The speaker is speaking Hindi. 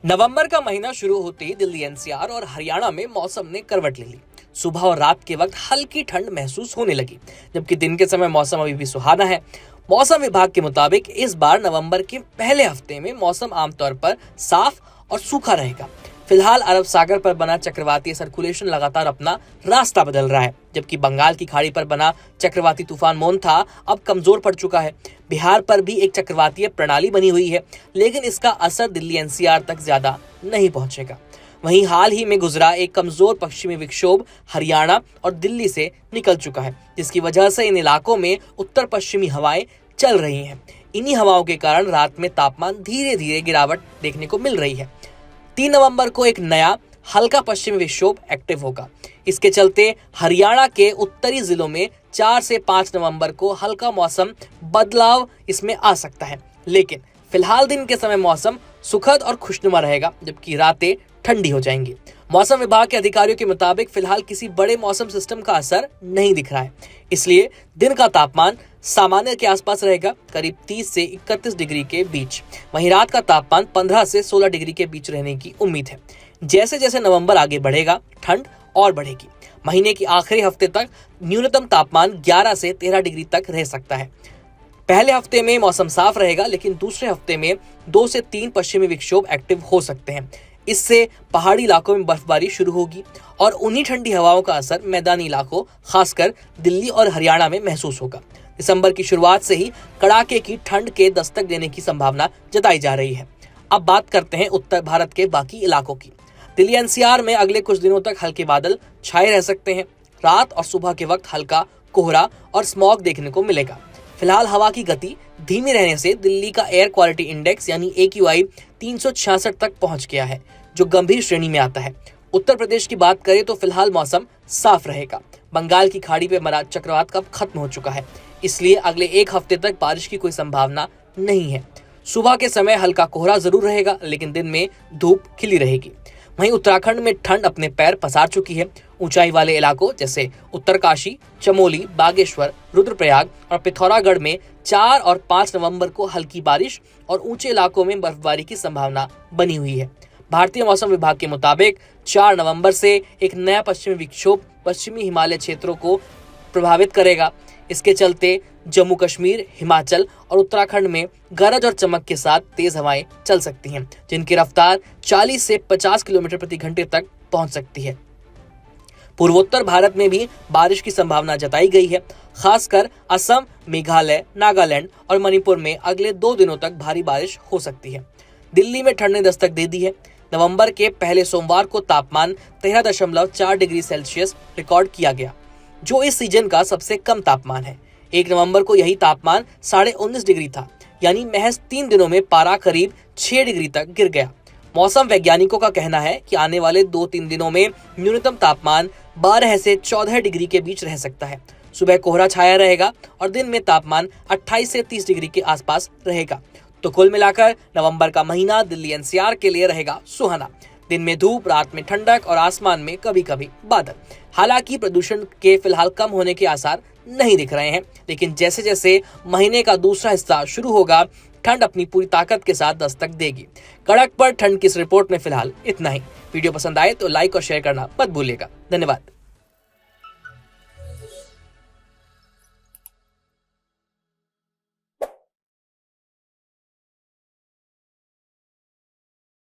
नवंबर का महीना शुरू होते ही दिल्ली एनसीआर और हरियाणा में मौसम ने करवट ले ली। सुबह और रात के वक्त हल्की ठंड महसूस होने लगी, जबकि दिन के समय मौसम अभी भी सुहाना है। मौसम विभाग के मुताबिक इस बार नवंबर के पहले हफ्ते में मौसम आमतौर पर साफ और सूखा रहेगा। फिलहाल अरब सागर पर बना चक्रवातीय सर्कुलेशन लगातार अपना रास्ता बदल रहा है, जबकि बंगाल की खाड़ी पर बना चक्रवाती तूफान मोन्था अब कमजोर पड़ चुका है। बिहार पर भी एक चक्रवातीय प्रणाली बनी हुई है, लेकिन इसका असर दिल्ली एनसीआर तक ज्यादा नहीं पहुंचेगा। वहीं हाल ही में गुजरा एक कमजोर पश्चिमी विक्षोभ हरियाणा और दिल्ली से निकल चुका है, जिसकी वजह से इन इलाकों में उत्तर पश्चिमी हवाएं चल रही हैं। इन्हीं हवाओं के कारण रात में तापमान धीरे धीरे गिरावट देखने को मिल रही है। 3 नवंबर को एक नया हल्का पश्चिमी विक्षोभ एक्टिव होगा। इसके चलते हरियाणा के उत्तरी जिलों में 4 से 5 नवंबर को हल्का मौसम बदलाव इसमें आ सकता है, लेकिन फिलहाल दिन के समय मौसम सुखद और खुशनुमा रहेगा, जबकि रातें ठंडी हो जाएंगी। मौसम विभाग के अधिकारियों के मुताबिक फिलहाल किसी बड़े मौसम सिस्टम का असर नहीं दिख रहा है, इसलिए दिन का तापमान सामान्य के आसपास रहेगा, करीब 30 से 31 डिग्री के बीच। वहीं रात का तापमान 15 से 16 डिग्री के बीच रहने की उम्मीद है। जैसे जैसे नवंबर आगे बढ़ेगा, ठंड और बढ़ेगी। महीने के आखिरी हफ्ते तक न्यूनतम तापमान 11 से 13 डिग्री तक रह सकता है। पहले हफ्ते में मौसम साफ रहेगा, लेकिन दूसरे हफ्ते में 2 से 3 पश्चिमी विक्षोभ एक्टिव हो सकते हैं। इससे पहाड़ी इलाकों में बर्फबारी शुरू होगी और उन्हीं ठंडी हवाओं का असर मैदानी इलाकों, खासकर दिल्ली और हरियाणा में महसूस होगा। दिसंबर की शुरुआत से ही कड़ाके की ठंड के दस्तक देने की संभावना जताई जा रही है। अब बात करते हैं उत्तर भारत के बाकी इलाकों की। दिल्ली एनसीआर में अगले कुछ दिनों तक हल्के बादल छाए रह सकते हैं। रात और सुबह के वक्त हल्का कोहरा और स्मॉग देखने को मिलेगा। फिलहाल हवा की गति धीमी रहने से दिल्ली का एयर क्वालिटी इंडेक्स यानी AQI 366 तक पहुंच गया है, जो गंभीर श्रेणी में आता है। उत्तर प्रदेश की बात करें तो फिलहाल मौसम साफ रहेगा। बंगाल की खाड़ी पे बना चक्रवात कब खत्म हो चुका है, इसलिए अगले एक हफ्ते तक बारिश की कोई संभावना नहीं है। सुबह के समय हल्का कोहरा जरूर रहेगा, लेकिन दिन में धूप खिली रहेगी। वहीं उत्तराखंड में ठंड अपने पैर पसार चुकी है। ऊंचाई वाले इलाकों जैसे उत्तरकाशी, चमोली, बागेश्वर, रुद्रप्रयाग और पिथौरागढ़ में 4 और 5 नवंबर को हल्की बारिश और ऊंचे इलाकों में बर्फबारी की संभावना बनी हुई है। भारतीय मौसम विभाग के मुताबिक 4 नवंबर से एक नया पश्चिमी विक्षोभ पश्चिमी हिमालय क्षेत्रों को प्रभावित करेगा। इसके चलते जम्मू कश्मीर, हिमाचल और उत्तराखंड में गरज और चमक के साथ तेज हवाएं चल सकती हैं, जिनकी रफ्तार 40 से 50 किलोमीटर प्रति घंटे तक पहुंच सकती है। पूर्वोत्तर भारत में भी बारिश की संभावना जताई गई है। खासकर असम, मेघालय, नागालैंड और मणिपुर में अगले 2 दिनों तक भारी बारिश हो सकती है। दिल्ली में ठंड ने दस्तक दे दी है। नवंबर के पहले सोमवार को तापमान 13.4 डिग्री सेल्सियस रिकॉर्ड किया गया, जो इस सीजन का सबसे कम तापमान है। 1 नवंबर को यही तापमान 19.5 डिग्री था, यानी महज 3 दिनों में पारा करीब 6 डिग्री तक गिर गया। मौसम वैज्ञानिकों का कहना है कि आने वाले 2-3 दिनों में न्यूनतम तापमान 12 से 14 डिग्री के बीच रह सकता है। सुबह कोहरा छाया रहेगा और दिन में तापमान 28 से 30 डिग्री के आसपास रहेगा। तो कुल मिलाकर नवंबर का महीना दिल्ली एनसीआर के लिए रहेगा सुहाना। दिन में धूप, रात में ठंडक और आसमान में कभी कभी बादल। हालांकि प्रदूषण के फिलहाल कम होने के आसार नहीं दिख रहे हैं, लेकिन जैसे जैसे महीने का दूसरा हिस्सा शुरू होगा, ठंड अपनी पूरी ताकत के साथ दस्तक देगी। कड़क पर ठंड की इस रिपोर्ट में फिलहाल इतना ही। वीडियो पसंद आए तो लाइक और शेयर करना मत भूलिएगा। धन्यवाद।